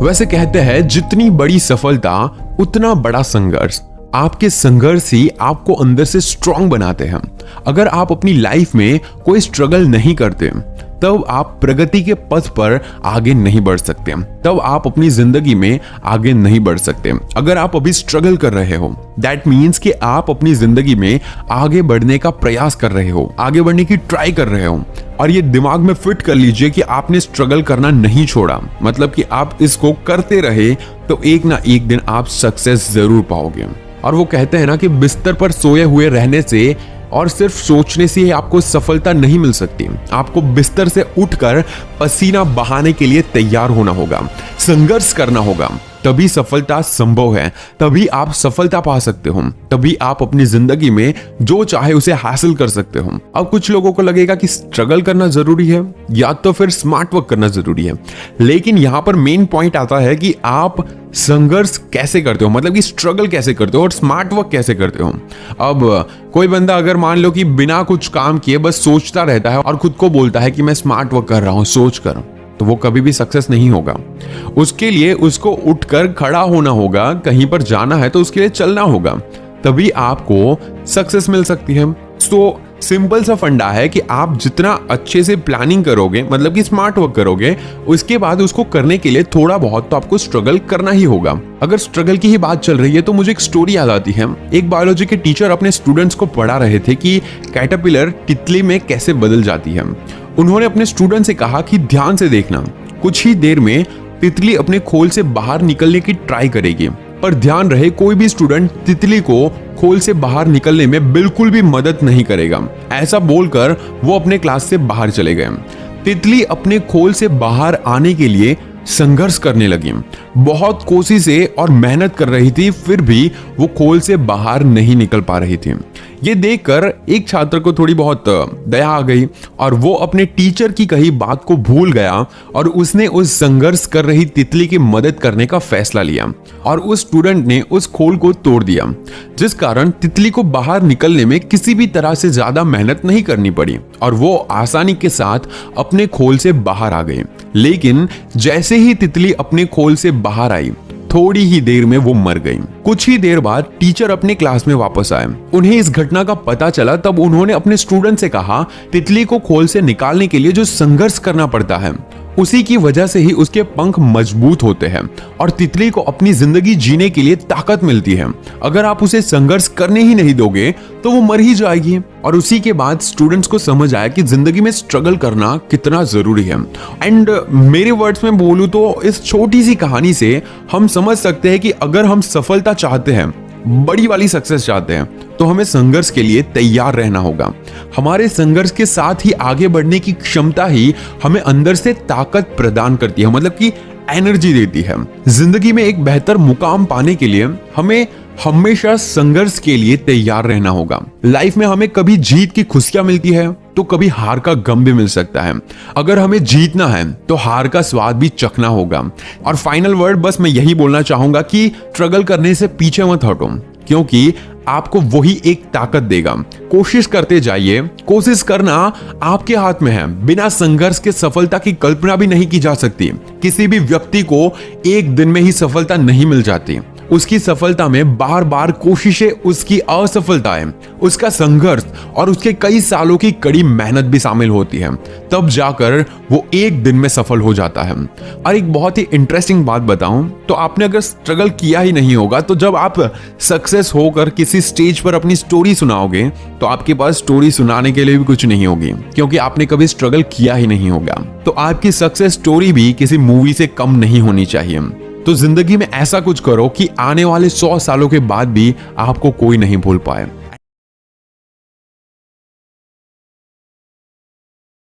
वैसे कहते हैं जितनी बड़ी सफलता उतना बड़ा संघर्ष। आपके संघर्ष ही आपको अंदर से स्ट्रांग बनाते हैं। अगर आप अपनी लाइफ में कोई स्ट्रगल नहीं करते तब आप प्रगति के पथ पर आगे नहीं बढ़ सकते, तब आप अपनी जिंदगी में आगे नहीं बढ़ सकते। अगर आप अभी स्ट्रगल कर रहे हो दैट मीन्स कि आप अपनी जिंदगी में आगे बढ़ने का प्रयास कर रहे हो, आगे बढ़ने की ट्राई कर रहे हो। और ये दिमाग में फिट कर लीजिए कि आपने स्ट्रगल करना नहीं छोड़ा, मतलब कि आप इसको करते रहे तो एक ना एक दिन आप सक्सेस जरूर पाओगे। और वो कहते हैं ना कि बिस्तर पर सोए हुए रहने से और सिर्फ सोचने से ही आपको सफलता नहीं मिल सकती। आपको बिस्तर से उठकर पसीना बहाने के लिए तैयार होना होगा, संघर्ष करना होगा, तभी सफलता संभव है, तभी आप सफलता पा सकते हो, तभी आप अपनी जिंदगी में जो चाहे उसे हासिल कर सकते हो। अब कुछ लोगों को लगेगा कि स्ट्रगल करना जरूरी है या तो फिर स्मार्ट वर्क करना जरूरी है, लेकिन यहां पर मेन पॉइंट आता है कि आप संघर्ष कैसे करते हो, मतलब कि स्ट्रगल कैसे करते हो और स्मार्ट वर्क कैसे करते हो। अब कोई बंदा अगर मान लो कि बिना कुछ काम किए बस सोचता रहता है और खुद को बोलता है कि मैं स्मार्ट वर्क कर रहा हूं, सोच कर, तो वो कभी भी सक्सेस नहीं होगा। उसके लिए उसको उठकर खड़ा होना होगा, कहीं पर जाना है तो उसके लिए चलना होगा, तभी आपको सक्सेस मिल सकती है। तो सिंपल सा फंडा है कि आप जितना अच्छे से प्लानिंग करोगे, मतलब कि स्मार्ट वर्क करोगे, उसके बाद उसको करने के लिए थोड़ा बहुत तो आपको स्ट्रगल करना ही होगा। अगर स्ट्रगल की ही बात चल रही है तो मुझे एक स्टोरी याद आती है। एक बायोलॉजी के टीचर अपने स्टूडेंट्स को पढ़ा रहे थे कि कैटरपिलर तितली में कैसे बदल जाती है। उन्होंने अपने स्टूडेंट से कहा कि ध्यान से देखना, कुछ ही देर में तितली अपने खोल से बाहर निकलने की ट्राई करेगी, पर ध्यान रहे कोई भी स्टूडेंट तितली को खोल से बाहर निकलने में बिल्कुल भी मदद नहीं करेगा। ऐसा बोलकर वो अपने क्लास से बाहर चले गए। तितली अपने खोल से बाहर आने के लिए संघर्ष करने लगी, बहुत कोशिशें और मेहनत कर रही थी, फिर भी वो खोल से बाहर नहीं निकल पा रही थी। ये देखकर एक छात्र को थोड़ी बहुत दया आ गई और वो अपने टीचर की कही बात को भूल गया और उसने उस संघर्ष कर रही तितली की मदद करने का फैसला लिया और उस स्टूडेंट ने उस खोल को तोड़ दिया, जिस कारण तितली को बाहर निकलने में किसी भी तरह से ज्यादा मेहनत नहीं करनी पड़ी और वो आसानी के साथ अपने खोल से बाहर आ गए। लेकिन जैसे ही तितली अपने खोल से बाहर आई, थोड़ी ही देर में वो मर गई। कुछ ही देर बाद टीचर अपने क्लास में वापस आए। उन्हें इस घटना का पता चला, तब उन्होंने अपने स्टूडेंट से कहा, तितली को खोल से निकालने के लिए जो संघर्ष करना पड़ता है उसी की वजह से ही उसके पंख मजबूत होते हैं और तितली को अपनी जिंदगी जीने के लिए ताकत मिलती है। अगर आप उसे संघर्ष करने ही नहीं दोगे तो वो मर ही जाएगी। और उसी के बाद स्टूडेंट्स को समझ आया कि जिंदगी में स्ट्रगल करना कितना जरूरी है। एंड मेरे वर्ड्स में बोलूं तो इस छोटी सी कहानी से हम समझ सकते हैं कि अगर हम सफलता चाहते हैं, बड़ी वाली सक्सेस चाहते हैं, तो हमें संघर्ष के लिए तैयार रहना होगा। हमारे संघर्ष के साथ ही आगे बढ़ने की क्षमता ही हमें अंदर से ताकत प्रदान करती है, मतलब कि एनर्जी देती है। जिंदगी में एक बेहतर मुकाम पाने के लिए हमें हमेशा संघर्ष के लिए तैयार रहना होगा। लाइफ में हमें कभी जीत की खुशियां मिलती है तो कभी हार का गम भी मिल सकता है। अगर हमें जीतना है तो हार का स्वाद भी चखना होगा। और फाइनल वर्ड बस मैं यही बोलना चाहूंगा कि स्ट्रगल करने से पीछे मत हटो, क्योंकि आपको वही एक ताकत देगा। कोशिश करते जाइए, कोशिश करना आपके हाथ में है। बिना संघर्ष के सफलता की कल्पना भी नहीं की जा सकती। किसी भी व्यक्ति को एक दिन में ही सफलता नहीं मिल जाती। उसकी सफलता में बार बार कोशिशें, उसकी असफलताएं, उसका संघर्ष और उसके कई सालों की कड़ी मेहनत भी शामिल होती है, तब जाकर वो एक दिन में सफल हो जाता है। और एक बहुत ही इंटरेस्टिंग बात बताऊं तो आपने अगर स्ट्रगल किया ही नहीं होगा तो जब आप सक्सेस होकर किसी स्टेज पर अपनी स्टोरी सुनाओगे तो आपके पास स्टोरी सुनाने के लिए भी कुछ नहीं होगी, क्योंकि आपने कभी स्ट्रगल किया ही नहीं होगा। तो आपकी सक्सेस स्टोरी भी किसी मूवी से कम नहीं होनी चाहिए। तो जिंदगी में ऐसा कुछ करो कि आने वाले 100 सालों के बाद भी आपको कोई नहीं भूल पाए।